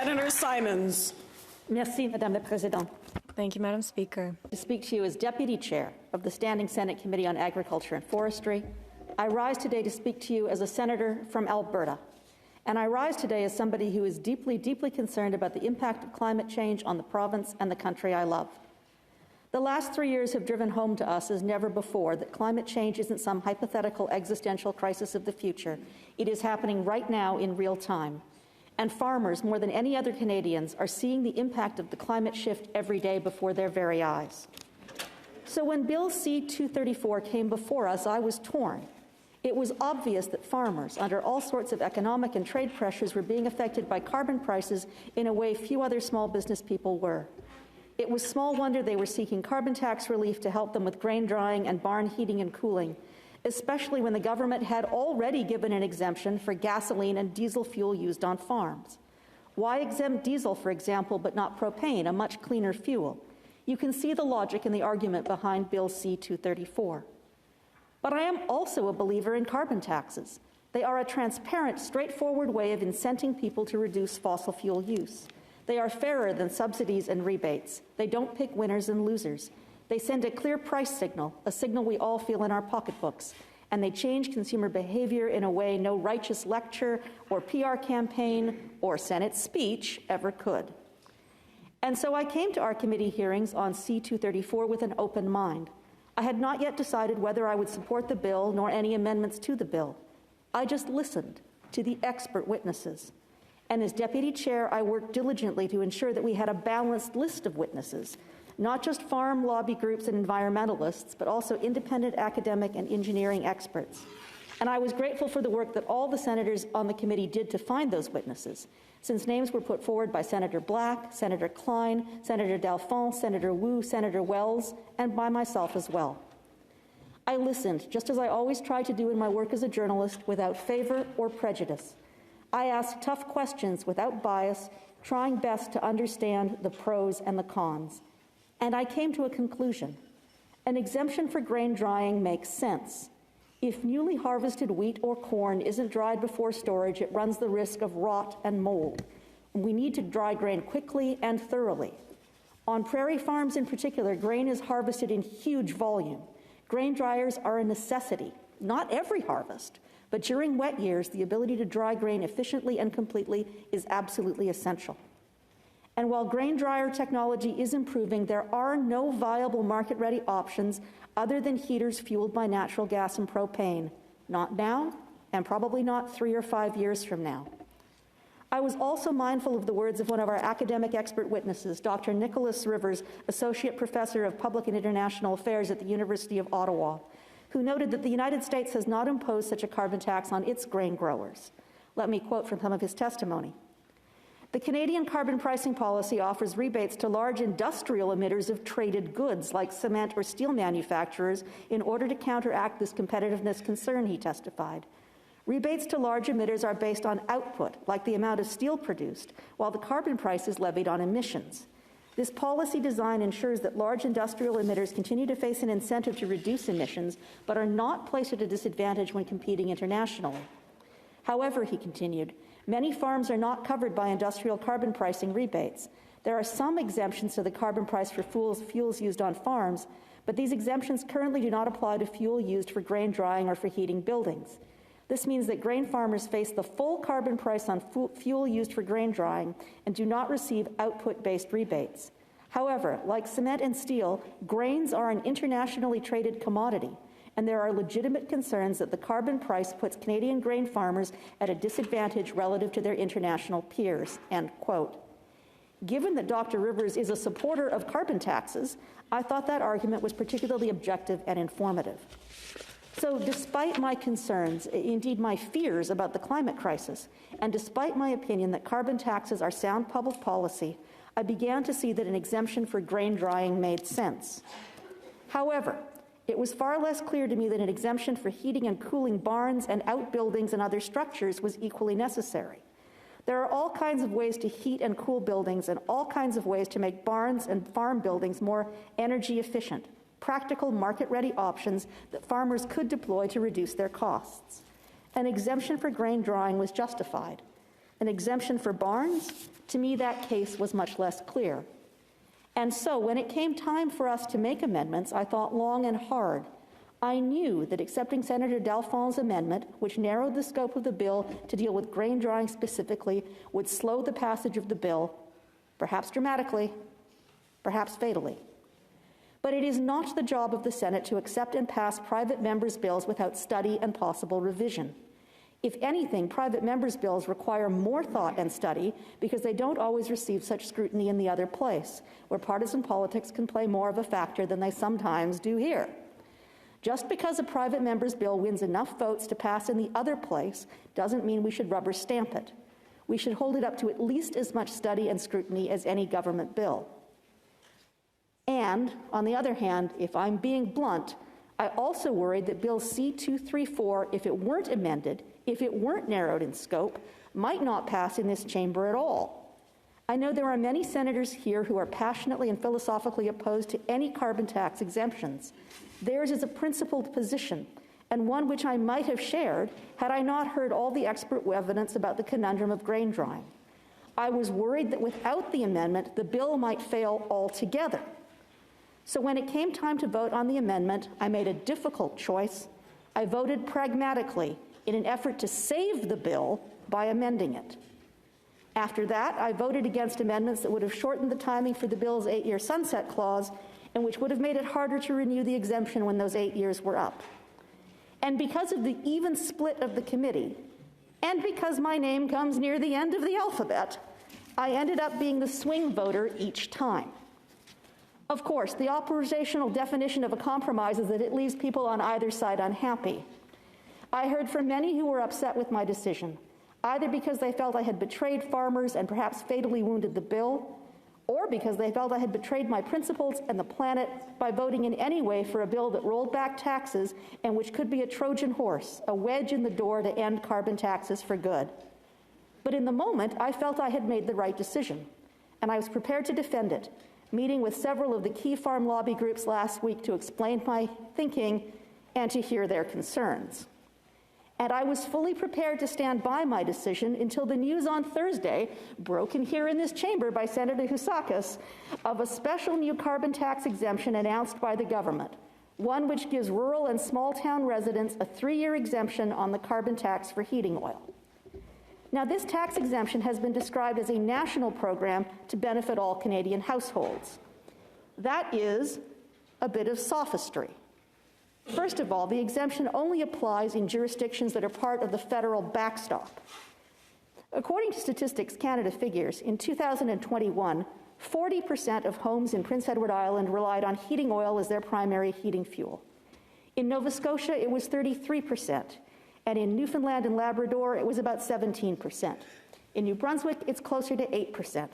Senator Simons. Merci, Madame la Présidente. Thank you, Madam Speaker. To speak to you as Deputy Chair of the Standing Senate Committee on Agriculture and Forestry, I rise today to speak to you as a senator from Alberta. And I rise today as somebody who is deeply, deeply concerned about the impact of climate change on the province and the country I love. The last 3 years have driven home to us as never before that climate change isn't some hypothetical existential crisis of the future. It is happening right now in real time. And farmers, more than any other Canadians, are seeing the impact of the climate shift every day before their very eyes. So when Bill C-234 came before us, I was torn. It was obvious that farmers, under all sorts of economic and trade pressures, were being affected by carbon prices in a way few other small business people were. It was small wonder they were seeking carbon tax relief to help them with grain drying and barn heating and cooling, especially when the government had already given an exemption for gasoline and diesel fuel used on farms. Why exempt diesel, for example, but not propane, a much cleaner fuel? You can see the logic in the argument behind Bill C-234. But I am also a believer in carbon taxes. They are a transparent, straightforward way of incenting people to reduce fossil fuel use. They are fairer than subsidies and rebates. They don't pick winners and losers. They send a clear price signal, a signal we all feel in our pocketbooks, and they change consumer behavior in a way no righteous lecture or PR campaign or Senate speech ever could. And so I came to our committee hearings on C-234 with an open mind. I had not yet decided whether I would support the bill nor any amendments to the bill. I just listened to the expert witnesses. And as Deputy Chair, I worked diligently to ensure that we had a balanced list of witnesses, not just farm lobby groups and environmentalists, but also independent academic and engineering experts. And I was grateful for the work that all the senators on the committee did to find those witnesses, since names were put forward by Senator Black, Senator Klein, Senator Dalphon, Senator Wu, Senator Wells, and by myself as well. I listened, just as I always try to do in my work as a journalist, without favor or prejudice. I asked tough questions without bias, trying best to understand the pros and the cons. And I came to a conclusion. An exemption for grain drying makes sense. If newly harvested wheat or corn isn't dried before storage, it runs the risk of rot and mold. We need to dry grain quickly and thoroughly. On prairie farms in particular, grain is harvested in huge volume. Grain dryers are a necessity, not every harvest, but during wet years, the ability to dry grain efficiently and completely is absolutely essential. And while grain dryer technology is improving, there are no viable market-ready options other than heaters fueled by natural gas and propane. Not now, and probably not 3 or 5 years from now. I was also mindful of the words of one of our academic expert witnesses, Dr. Nicholas Rivers, Associate Professor of Public and International Affairs at the University of Ottawa, who noted that the United States has not imposed such a carbon tax on its grain growers. Let me quote from some of his testimony. The Canadian carbon pricing policy offers rebates to large industrial emitters of traded goods like cement or steel manufacturers in order to counteract this competitiveness concern, he testified. Rebates to large emitters are based on output, like the amount of steel produced, while the carbon price is levied on emissions. This policy design ensures that large industrial emitters continue to face an incentive to reduce emissions, but are not placed at a disadvantage when competing internationally. However, he continued, many farms are not covered by industrial carbon pricing rebates. There are some exemptions to the carbon price for fuels used on farms, but these exemptions currently do not apply to fuel used for grain drying or for heating buildings. This means that grain farmers face the full carbon price on fuel used for grain drying and do not receive output-based rebates. However, like cement and steel, grains are an internationally traded commodity, and there are legitimate concerns that the carbon price puts Canadian grain farmers at a disadvantage relative to their international peers, end quote. Given that Dr. Rivers is a supporter of carbon taxes, I thought that argument was particularly objective and informative. So despite my concerns, indeed my fears about the climate crisis, and despite my opinion that carbon taxes are sound public policy, I began to see that an exemption for grain drying made sense. However, it was far less clear to me that an exemption for heating and cooling barns and outbuildings and other structures was equally necessary. There are all kinds of ways to heat and cool buildings and all kinds of ways to make barns and farm buildings more energy efficient, practical market-ready options that farmers could deploy to reduce their costs. An exemption for grain drying was justified. an exemption for barns, to me that case was much less clear. And so when it came time for us to make amendments, I thought long and hard. I knew that accepting Senator Dalphon's amendment, which narrowed the scope of the bill to deal with grain drying specifically, would slow the passage of the bill, perhaps dramatically, perhaps fatally. But it is not the job of the Senate to accept and pass private members' bills without study and possible revision. If anything, private members' bills require more thought and study because they don't always receive such scrutiny in the other place, where partisan politics can play more of a factor than they sometimes do here. Just because a private member's bill wins enough votes to pass in the other place doesn't mean we should rubber stamp it. We should hold it up to at least as much study and scrutiny as any government bill. And, on the other hand, if I'm being blunt, I also worried that Bill C-234, if it weren't amended, if it weren't narrowed in scope, might not pass in this chamber at all. I know there are many senators here who are passionately and philosophically opposed to any carbon tax exemptions. Theirs is a principled position, and one which I might have shared had I not heard all the expert evidence about the conundrum of grain drying. I was worried that without the amendment, the bill might fail altogether. So when it came time to vote on the amendment, I made a difficult choice. I voted pragmatically in an effort to save the bill by amending it. After that, I voted against amendments that would have shortened the timing for the bill's 8-year sunset clause and which would have made it harder to renew the exemption when those 8 years were up. And because of the even split of the committee, and because my name comes near the end of the alphabet, I ended up being the swing voter each time. Of course, the operational definition of a compromise is that it leaves people on either side unhappy. I heard from many who were upset with my decision, either because they felt I had betrayed farmers and perhaps fatally wounded the bill, or because they felt I had betrayed my principles and the planet by voting in any way for a bill that rolled back taxes and which could be a Trojan horse, a wedge in the door to end carbon taxes for good. But in the moment, I felt I had made the right decision, and I was prepared to defend it, meeting with several of the key farm lobby groups last week to explain my thinking and to hear their concerns. And I was fully prepared to stand by my decision until the news on Thursday, broken here in this chamber by Senator Housakis, of a special new carbon tax exemption announced by the government, one which gives rural and small-town residents a 3-year exemption on the carbon tax for heating oil. Now, this tax exemption has been described as a national program to benefit all Canadian households. That is a bit of sophistry. First of all, the exemption only applies in jurisdictions that are part of the federal backstop. According to Statistics Canada figures, in 2021, 40% of homes in Prince Edward Island relied on heating oil as their primary heating fuel. In Nova Scotia, it was 33%, and in Newfoundland and Labrador, it was about 17%. In New Brunswick, it's closer to 8%.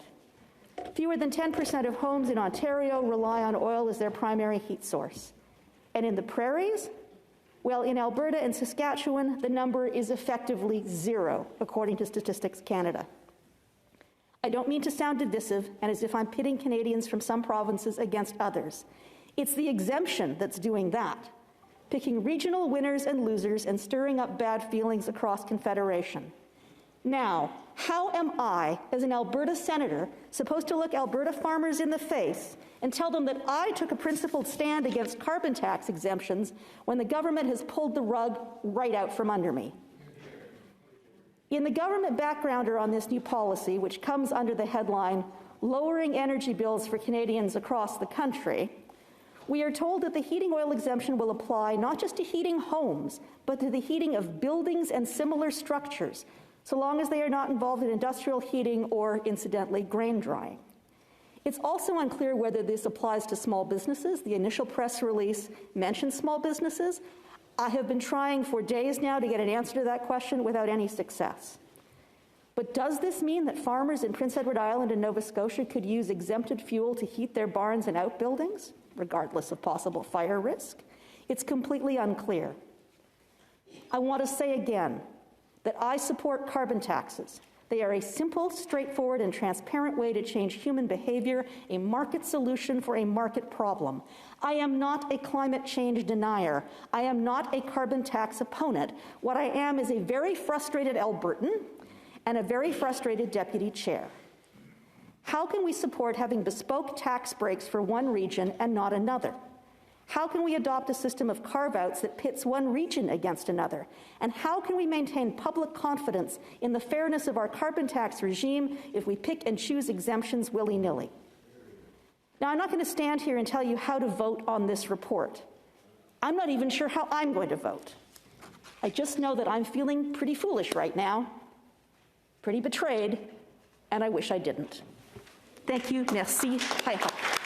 Fewer than 10% of homes in Ontario rely on oil as their primary heat source. And in the prairies, well, in Alberta and Saskatchewan, the number is effectively 0, according to Statistics Canada. I don't mean to sound divisive and as if I'm pitting Canadians from some provinces against others. It's the exemption that's doing that, picking regional winners and losers and stirring up bad feelings across Confederation. Now, how am I, as an Alberta senator, supposed to look Alberta farmers in the face and tell them that I took a principled stand against carbon tax exemptions when the government has pulled the rug right out from under me? In the government backgrounder on this new policy, which comes under the headline, Lowering Energy Bills for Canadians Across the Country, we are told that the heating oil exemption will apply not just to heating homes, but to the heating of buildings and similar structures, so long as they are not involved in industrial heating or, incidentally, grain drying. It's also unclear whether this applies to small businesses. The initial press release mentions small businesses. I have been trying for days now to get an answer to that question without any success. But does this mean that farmers in Prince Edward Island and Nova Scotia could use exempted fuel to heat their barns and outbuildings, regardless of possible fire risk? It's completely unclear. I want to say again that I support carbon taxes. They are a simple, straightforward, and transparent way to change human behavior, a market solution for a market problem. I am not a climate change denier. I am not a carbon tax opponent. What I am is a very frustrated Albertan, and a very frustrated deputy chair. How can we support having bespoke tax breaks for one region and not another? How can we adopt a system of carve-outs that pits one region against another? And how can we maintain public confidence in the fairness of our carbon tax regime if we pick and choose exemptions willy-nilly? Now, I'm not going to stand here and tell you how to vote on this report. I'm not even sure how I'm going to vote. I just know that I'm feeling pretty foolish right now, pretty betrayed, and I wish I didn't. Thank you. Merci. Hi-ha.